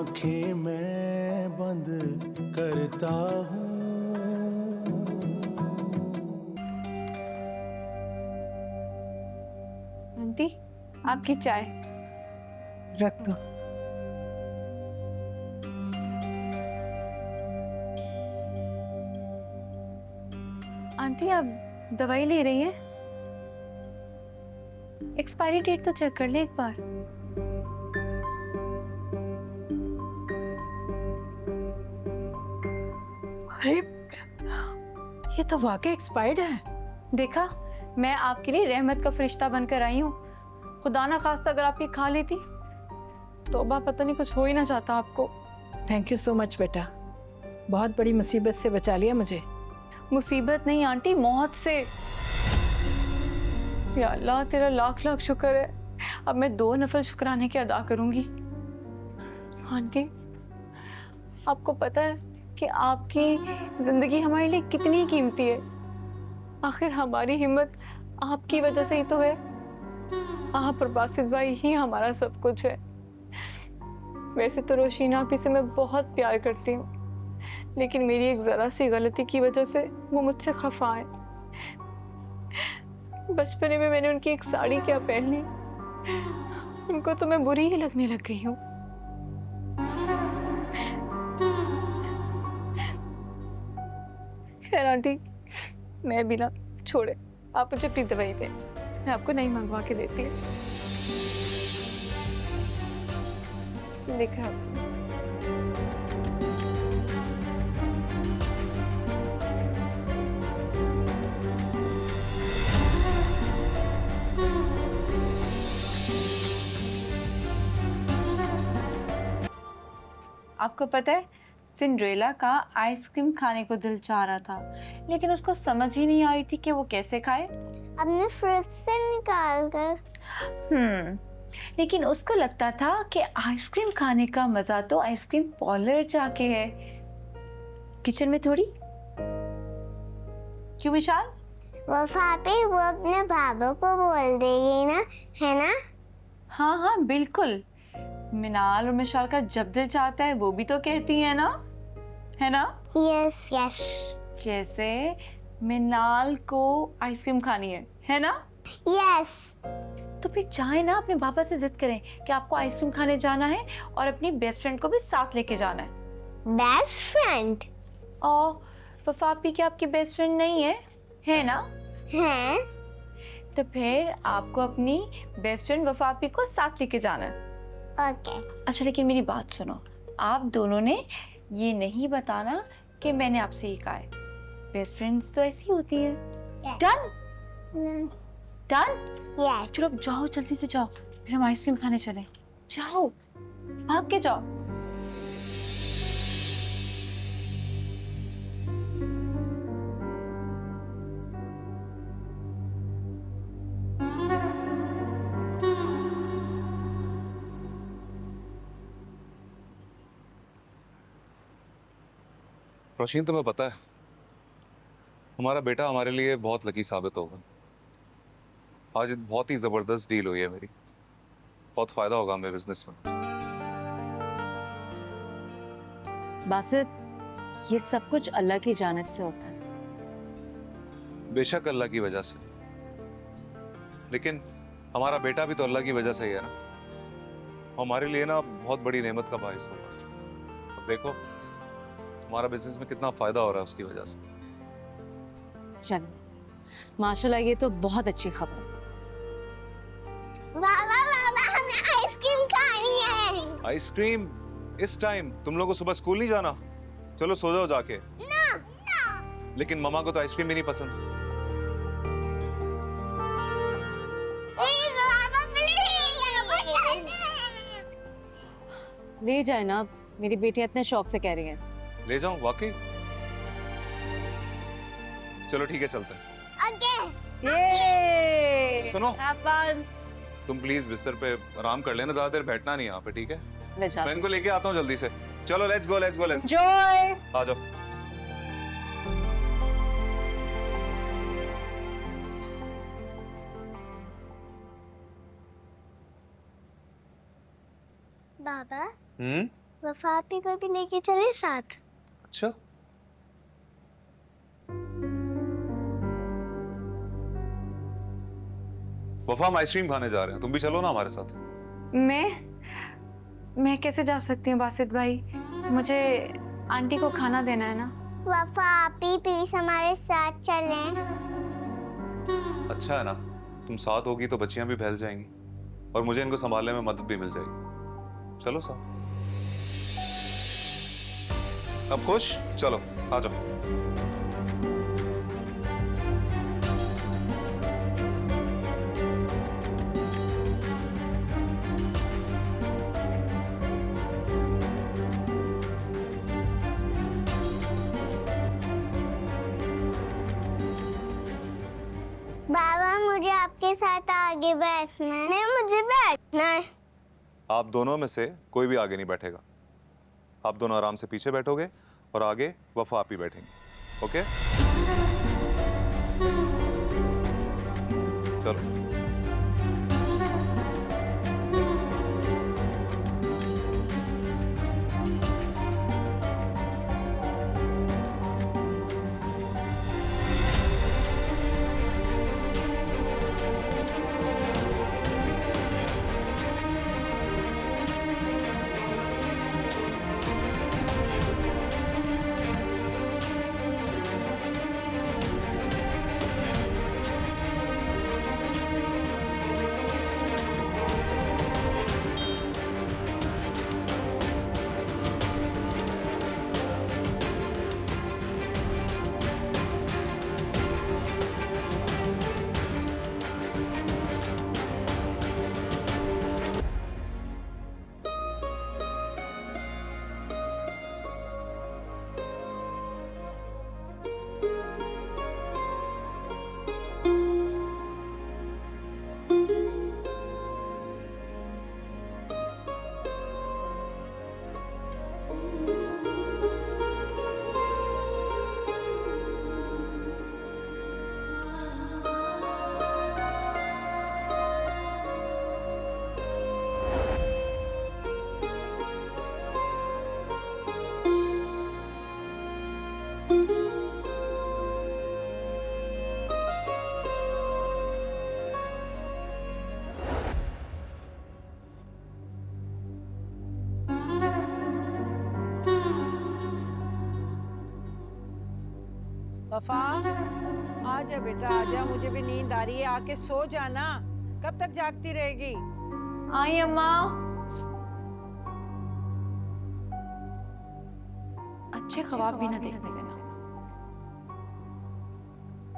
आंखें मैं बंद करता हूँ। आंटी, आपकी चाय रख दो। आंटी, आप दवाई ले रही हैं? एक्सपायरी डेट तो चेक कर ले एक बार। अरे ये तो वाकई एक्सपायर्ड है। देखा, मैं आपके लिए रहमत का फरिश्ता बनकर आई हूँ। खुदा ना खास्ता अगर आप ये खा लेती तो पता नहीं कुछ हो ही ना जाता आपको। थैंक यू सो मच बेटा, बहुत बड़ी मुसीबत से बचा लिया मुझे। मुसीबत नहीं आंटी, मौत से। या अल्लाह, तेरा लाख लाख शुक्र है। अब मैं 2 नफल शुक्राने के अदा करूंगी। आंटी, आपको पता है कि आपकी जिंदगी हमारे लिए कितनी कीमती है। आखिर हमारी हिम्मत आपकी वजह से ही तो है। आप और बासित भाई ही हमारा सब कुछ है। वैसे तो रोशीना आपी से मैं बहुत प्यार करती हूँ, लेकिन मेरी एक जरा सी गलती की वजह से वो मुझसे खफा है। बचपने में मैंने उनकी एक साड़ी क्या पहन ली, उनको तो मैं बुरी ही लगने लग गई हूँ। खैर आंटी, मैं भी ना, छोड़े, आप मुझे अपनी दवाई दें, मैं आपको नहीं मंगवा के देती हूँ। देखा, आपको पता है सिंड्रेला का आइसक्रीम खाने को दिल चाह रहा था, लेकिन उसको समझ ही नहीं आई थी कि वो कैसे खाए। अपने फ्रिज से निकाल कर। लेकिन उसको लगता था कि आइसक्रीम खाने का मजा तो आइसक्रीम पार्लर जाके है, किचन में थोड़ी। क्यों विशाल? वो भाभी, वो अपने बाबा को बोल देगी ना, है ना? हाँ हाँ बिल्कुल। मिनाल और मिशाल का जब दिल चाहता है वो भी तो कहती है ना, है ना? Yes yes. जैसे मिनाल को आइसक्रीम खानी है ना? यस। तो फिर जाए ना, अपने पापा से जिद करें कि आपको आइसक्रीम खाने जाना है और अपनी बेस्ट फ्रेंड को भी साथ लेके जाना है। Best friend? और वफा आपी क्या आपकी बेस्ट फ्रेंड नहीं है ना? है। तो फिर आपको अपनी बेस्ट फ्रेंड वफा आपी को साथ लेके जाना है। ओके। अच्छा, लेकिन मेरी बात सुनो, आप दोनों ने ये नहीं बताना कि मैंने आपसे ये कहा है। बेस्ट फ्रेंड्स तो ऐसी होती है। डन? डन? यस। चलो अब जाओ, जल्दी से जाओ, फिर हम आइसक्रीम खाने चलें। जाओ, भाग के जाओ। रोशीन, तुम्हें पता है हमारा बेटा हमारे लिए बहुत लकी साबित होगा। आज बहुत ही जबरदस्त डील हुई है मेरी, बहुत फायदा होगा हमें बिजनेस में। बासित, ये सब कुछ अल्लाह की जानिब से होता है। बेशक अल्लाह की वजह से, लेकिन हमारा बेटा भी तो अल्लाह की वजह से ही है ना। हमारे लिए ना बहुत बड़ी नेमत का बाइस होगा। अब देखो हमारा बिजनेस में कितना फायदा हो रहा है उसकी वजह से। चलो, माशाल्लाह, ये तो बहुत अच्छी खबर है। बाबा बाबा, हमें आइसक्रीम खानी है। आइसक्रीम? इस टाइम? तुम लोगों को सुबह स्कूल नहीं जाना? चलो सो जाओ जाके। ना। लेकिन मम्मा को तो आइसक्रीम भी नहीं पसंद। Please Baba, please. ले जाए ना, मेरी बेटी इतने शौक से कह रही है। ले जाऊं वाकई? चलो ठीक है, चलते हैं। ओके। ये सुनो, अपन तुम प्लीज बिस्तर पे आराम कर लेना, ज्यादा देर बैठना नहीं यहाँ पे, ठीक है? मैं इनको लेके आता हूँ जल्दी से। चलो let's go let's go let's. Joy, आ जाओ। बाबा, वफा आपी को भी लेके चले साथ। अच्छा, वफा हम आइसक्रीम खाने जा रहे हैं, तुम भी चलो ना हमारे साथ। मैं कैसे जा सकती हूँ बासित भाई? मुझे आंटी को खाना देना है ना। वफा आपी प्लीज हमारे साथ चलें। अच्छा है ना, तुम साथ होगी तो बच्चियां भी फैल जाएंगी और मुझे इनको संभालने में मदद भी मिल जाएगी। चलो साथ। अब खुश? चलो आ जाओ। बाबा मुझे आपके साथ आगे बैठना है। नहीं मुझे बैठना है। आप दोनों में से कोई भी आगे नहीं बैठेगा। आप दोनों आराम से पीछे बैठोगे और आगे वफा आप ही बैठेंगे। ओके? चलो। वफा आजा बेटा आजा, मुझे भी नींद आ रही है, आके सो जाना। कब तक जागती रहेगी? आई अम्मा। अच्छे ख्वाब भी ना देखने देना।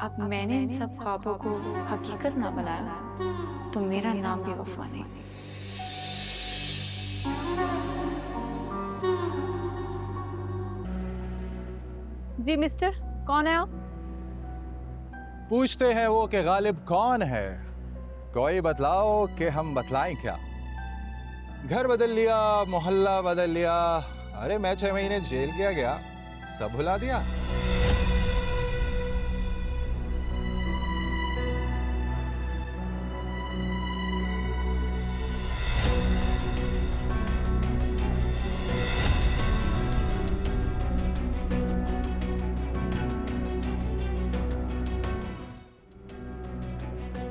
अब मैंने इन सब ख्वाबों को हकीकत ना बनाया तो मेरा नाम भी वफा नहीं। जी मिस्टर, कौन है आप? पूछते हैं वो कि गालिब कौन है। कोई बतलाओ कि हम बतलाएं क्या। घर बदल लिया, मोहल्ला बदल लिया, अरे मैं 6 महीने जेल गया, सब भुला दिया।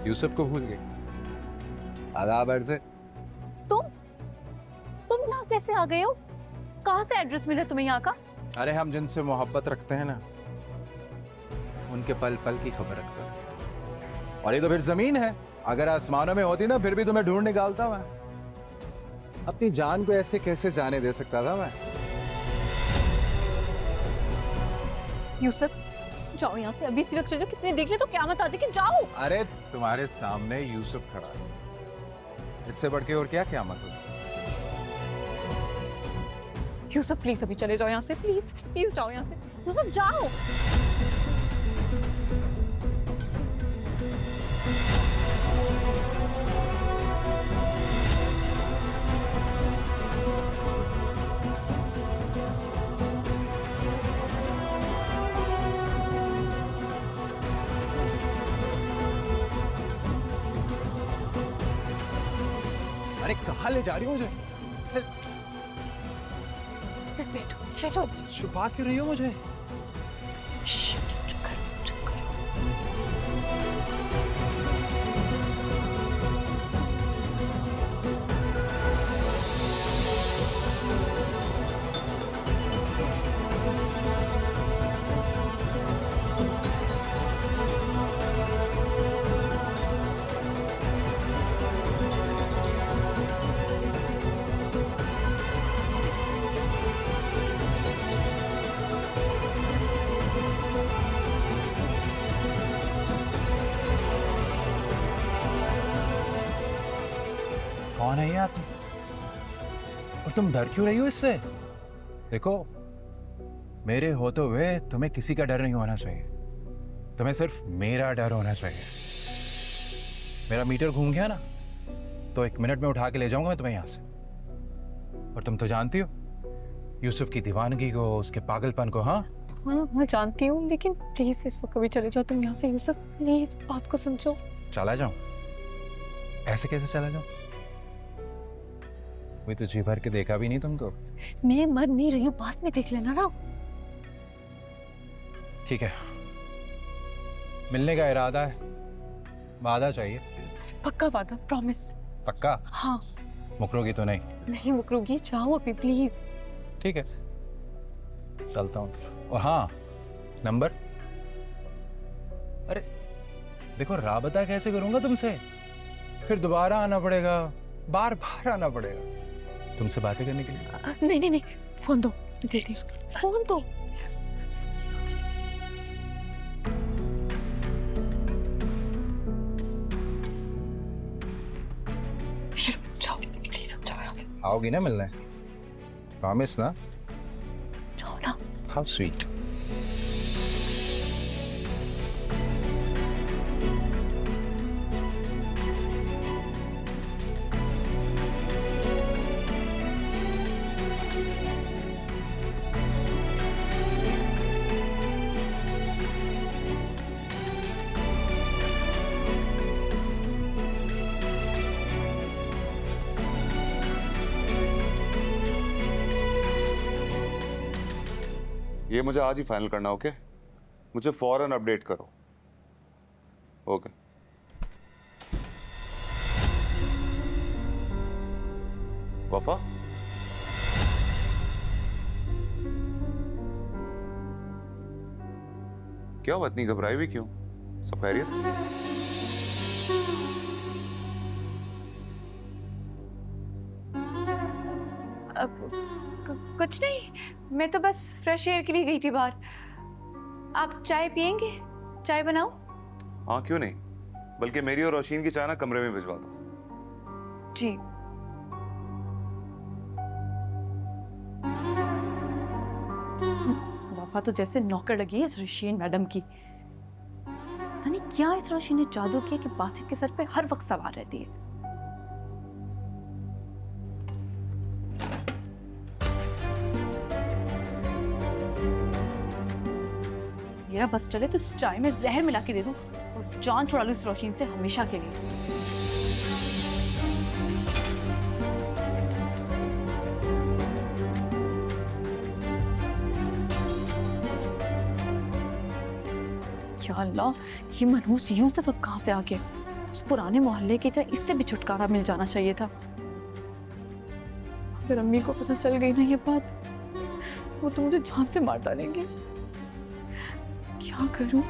यूसुफ को भूल गई। आदाब अर्ज़। तुम यहाँ कैसे आ गए हो? कहाँ से एड्रेस मिला तुम्हें यहाँ का? अरे हम जिनसे मोहब्बत रखते हैं ना, उनके पल पल की खबर रखते हैं। और ये तो फिर जमीन है, अगर आसमानों में होती ना फिर भी तुम्हें ढूंढ निकालता मैं। अपनी जान को ऐसे कैसे जाने दे सकता था मैं। यूसुफ जाओ यहाँ से, अभी इसी वक्त चलो, किसी ने देख लिया तो क़यामत आ जाएगी। जाओ। अरे तुम्हारे सामने यूसुफ खड़ा है, इससे बढ़ के और क्या क़यामत होगी। यूसुफ प्लीज अभी चले जाओ यहाँ से, प्लीज प्लीज जाओ यहाँ से। यूसुफ जाओ। अरे कहाँ ले जा रही हो मुझे? चलो छुपा क्यों रही हो मुझे? चुप करो, चुप करो। कौन है ये आदमी? और तुम डर क्यों रही हो इससे? देखो, मेरे होते हुए तुम्हें किसी का डर नहीं होना चाहिए। तुम्हें सिर्फ मेरा डर होना चाहिए। मेरा मीटर घूम गया ना, तो 1 मिनट में उठा के ले जाऊंगा मैं तुम्हें यहां से। और तुम तो जानती हो यूसुफ की दीवानगी को, उसके पागलपन को। हाँ हाँ मैं जानती हूँ, लेकिन प्लीज इस वक्त कभी चले जाओ तुम यहाँ से। यूसुफ प्लीज बात को समझो। चला जाऊं? ऐसे कैसे चला जाऊं? कोई तो जी भर के देखा भी नहीं तुमको। मैं मर नहीं रही हूँ, बाद में देख लेना ना। ठीक है, मिलने का इरादा है, वादा चाहिए। पक्का वादा, प्रॉमिस। पक्का? हाँ। मुकरोगी तो नहीं? नहीं मुकरूंगी, जाओ अभी प्लीज। ठीक है, चलता हूँ। और हाँ, नंबर? अरे देखो, राबता कैसे करूंगा तुमसे? फिर दोबारा आना पड़ेगा, बार बार आना पड़ेगा तुमसे बातें करने के लिए। नहीं नहीं नहीं, फोन दो, दे दी फोन दो। जाओ प्लीज, जाओ यहाँ से। आओगी ना मिलने? प्रॉमिस ना? जाओ ना। How sweet. ये मुझे आज ही फाइनल करना, ओके? मुझे फौरन अपडेट करो। ओके। वफा, क्या हुआ? इतनी घबराई हुई क्यों? सब खैरियत? कुछ नहीं, मैं तो बस फ्रेश एयर के लिए गई थी बाहर। आप चाय पियेंगे? चाय बनाऊं? हाँ क्यों नहीं, बल्कि मेरी और रोशीन की चाय ना कमरे में भिजवा दो। जी। वफा तो जैसे नौकर लगी है इस रोशीन मैडम की। पता नहीं क्या इस रोशीन ने जादू किया कि बासित के सर पे हर वक्त सवार रहती है। मेरा बस चले तो इस चाय में जहर मिला के दे दूं और जान छुड़ा लूं इस रोशीन से हमेशा के लिए। या अल्लाह, ये मनहूस यूसुफ अब कहां से आ गया? उस पुराने मोहल्ले की तरह इससे भी छुटकारा मिल जाना चाहिए था। अगर अम्मी को पता चल गई ना ये बात, वो तो मुझे जान से मार डालेंगे। क्या करूं?